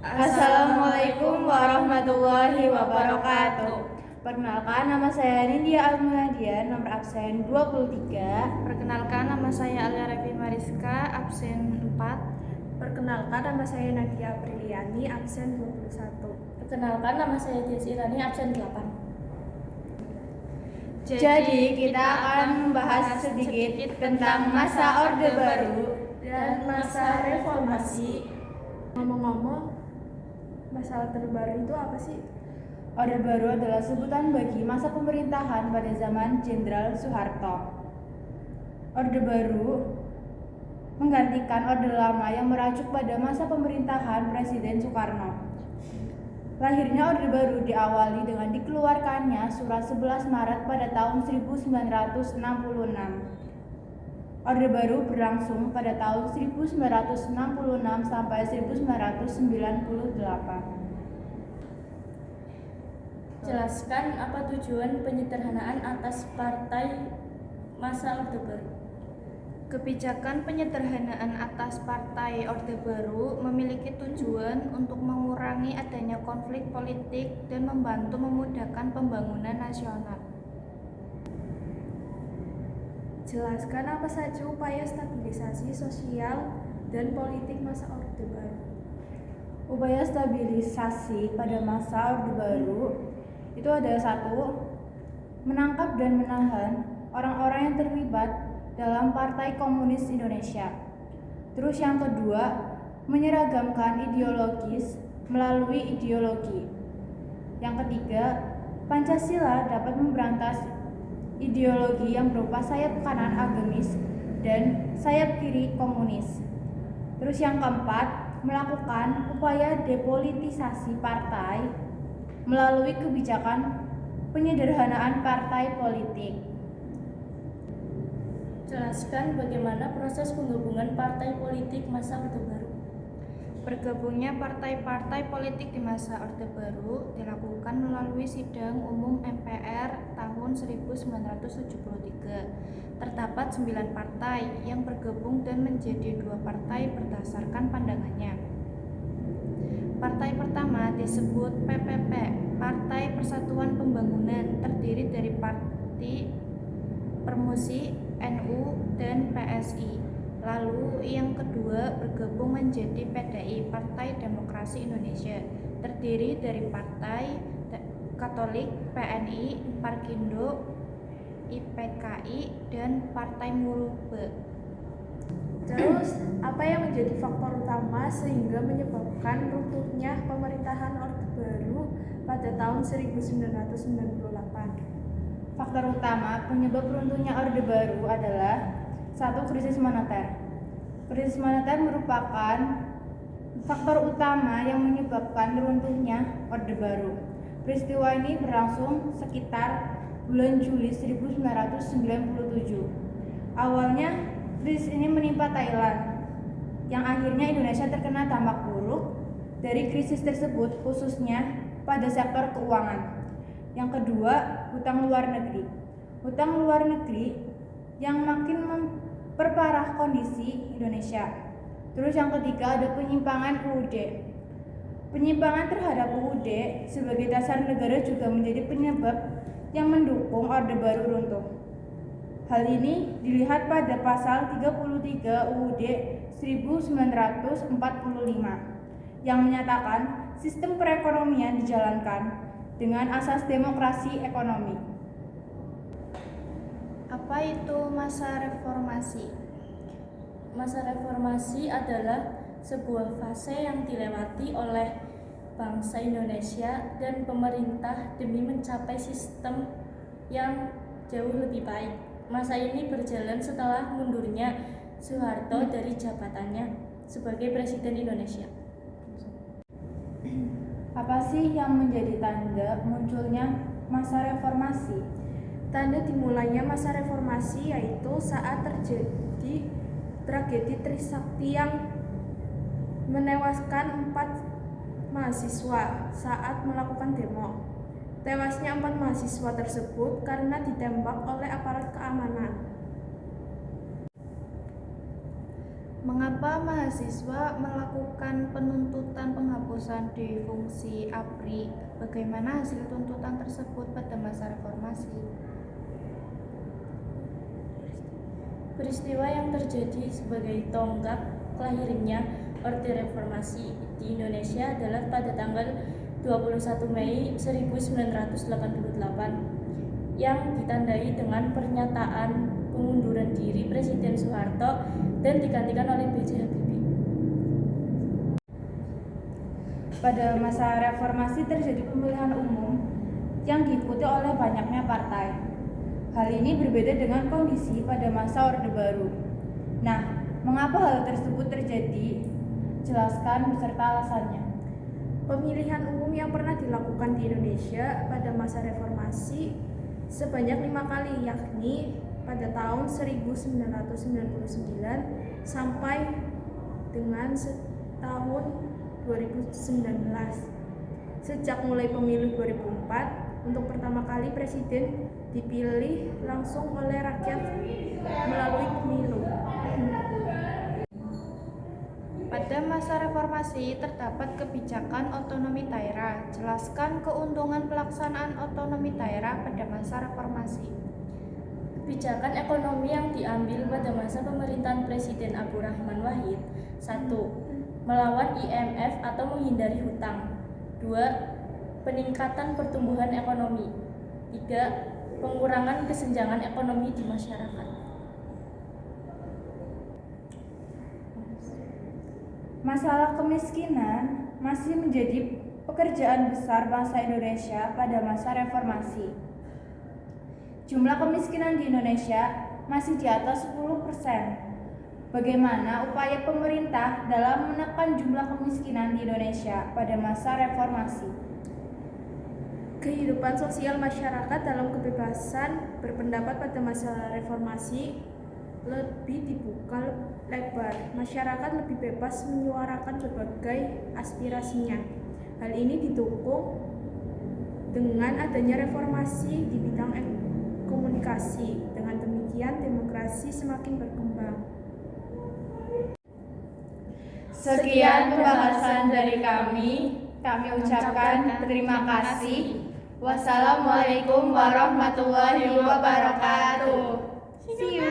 Assalamualaikum warahmatullahi wabarakatuh. Perkenalkan, nama saya Nindya Almunadian, nomor absen 23. Perkenalkan, nama saya Alia Revi Mariska, absen 4. Perkenalkan, nama saya Nadia Apriliani, absen 21. Perkenalkan, nama saya Desi Irani, absen 8. Jadi kita akan membahas sedikit tentang masa Orde Baru dan masa reformasi. Ngomong-ngomong, masa Orde Baru itu apa sih? Orde Baru adalah sebutan bagi masa pemerintahan pada zaman Jenderal Soeharto. Orde Baru menggantikan Orde Lama yang merujuk pada masa pemerintahan Presiden Soekarno. Lahirnya Orde Baru diawali dengan dikeluarkannya Surat 11 Maret pada tahun 1966. Orde Baru berlangsung pada tahun 1966 sampai 1998. Jelaskan apa tujuan penyederhanaan atas partai masa Orde Baru. Kebijakan penyederhanaan atas Partai Orde Baru memiliki tujuan untuk mengurangi adanya konflik politik dan membantu memudahkan pembangunan nasional. Jelaskan apa saja upaya stabilisasi sosial dan politik masa Orde Baru. Upaya stabilisasi pada masa Orde Baru itu ada: 1. Menangkap dan menahan orang-orang yang terlibat dalam Partai Komunis Indonesia. Terus yang kedua, menyeragamkan ideologis melalui ideologi. Yang ketiga, Pancasila dapat memberantas ideologi yang berupa sayap kanan agamis dan sayap kiri komunis. Terus yang keempat, melakukan upaya depolitisasi partai melalui kebijakan penyederhanaan partai politik. Jelaskan bagaimana proses penggabungan partai politik masa Orde Baru. Bergabungnya partai-partai politik di masa Orde Baru dilakukan melalui Sidang Umum MPR tahun 1973. Terdapat 9 partai yang bergabung dan menjadi 2 partai berdasarkan pandangannya. Partai pertama disebut PPP, Partai Persatuan Pembangunan, terdiri dari Parti Permusi, NU, dan PSI. Lalu yang kedua bergabung menjadi PDI, Partai Demokrasi Indonesia, terdiri dari Partai Katolik, PNI, Parkindo, IPKI, dan Partai Murube. Terus, apa yang menjadi faktor utama sehingga menyebabkan runtuhnya pemerintahan Orde Baru pada tahun 1998? Faktor utama penyebab runtuhnya Orde Baru adalah: 1. Krisis moneter. Krisis moneter merupakan faktor utama yang menyebabkan runtuhnya Orde Baru. Peristiwa ini berlangsung sekitar bulan Juli 1997. Awalnya krisis ini menimpa Thailand, yang akhirnya Indonesia terkena dampak buruk dari krisis tersebut, khususnya pada sektor keuangan. Yang kedua, hutang luar negeri. Hutang luar negeri yang makin memperparah kondisi Indonesia. Terus yang ketiga, ada penyimpangan UUD. Penyimpangan terhadap UUD sebagai dasar negara juga menjadi penyebab yang mendukung Orde Baru runtuh. Hal ini dilihat pada pasal 33 UUD 1945 yang menyatakan sistem perekonomian dijalankan dengan asas demokrasi ekonomi. Apa itu masa reformasi? Masa reformasi adalah sebuah fase yang dilewati oleh bangsa Indonesia dan pemerintah demi mencapai sistem yang jauh lebih baik. Masa ini berjalan setelah mundurnya Soeharto dari jabatannya sebagai Presiden Indonesia. Apa sih yang menjadi tanda munculnya masa reformasi? Tanda dimulainya masa reformasi yaitu saat terjadi tragedi Trisakti yang menewaskan 4 mahasiswa saat melakukan demo. Tewasnya 4 mahasiswa tersebut karena ditembak oleh aparat keamanan. Mengapa mahasiswa melakukan penuntutan penghapusan dewi fungsi ABRI? Bagaimana hasil tuntutan tersebut pada masa reformasi? Peristiwa yang terjadi sebagai tonggak lahirnya Orde Reformasi di Indonesia adalah pada tanggal 21 Mei 1988 yang ditandai dengan pernyataan pengunduran diri Presiden Soeharto dan digantikan oleh B.J. Habibie. Pada masa reformasi terjadi pemilihan umum yang diikuti oleh banyaknya partai. Hal ini berbeda dengan kondisi pada masa Orde Baru. Nah, mengapa hal tersebut terjadi? Jelaskan beserta alasannya. Pemilihan umum yang pernah dilakukan di Indonesia pada masa reformasi sebanyak 5 kali, yakni pada tahun 1999 sampai dengan tahun 2019. Sejak mulai pemilu 2004, untuk pertama kali presiden dipilih langsung oleh rakyat melalui pemilu. Pada masa reformasi terdapat kebijakan otonomi daerah. Jelaskan keuntungan pelaksanaan otonomi daerah pada masa reformasi. Kebijakan ekonomi yang diambil pada masa pemerintahan Presiden Abdurrahman Wahid: 1. Melawan IMF atau menghindari hutang. 2. Peningkatan pertumbuhan ekonomi. 3. Pengurangan kesenjangan ekonomi di masyarakat. Masalah kemiskinan masih menjadi pekerjaan besar bangsa Indonesia pada masa reformasi. Jumlah kemiskinan di Indonesia masih di atas 10%. Bagaimana upaya pemerintah dalam menekan jumlah kemiskinan di Indonesia pada masa reformasi? Kehidupan sosial masyarakat dalam kebebasan berpendapat pada masa reformasi lebih dibuka lebar. Masyarakat lebih bebas menyuarakan berbagai aspirasinya. Hal ini didukung dengan adanya reformasi di bidang komunikasi. Dengan demikian, demokrasi semakin berkembang. Sekian pembahasan dari kami ucapkan terima kasih. Wassalamualaikum warahmatullahi wabarakatuh. See you.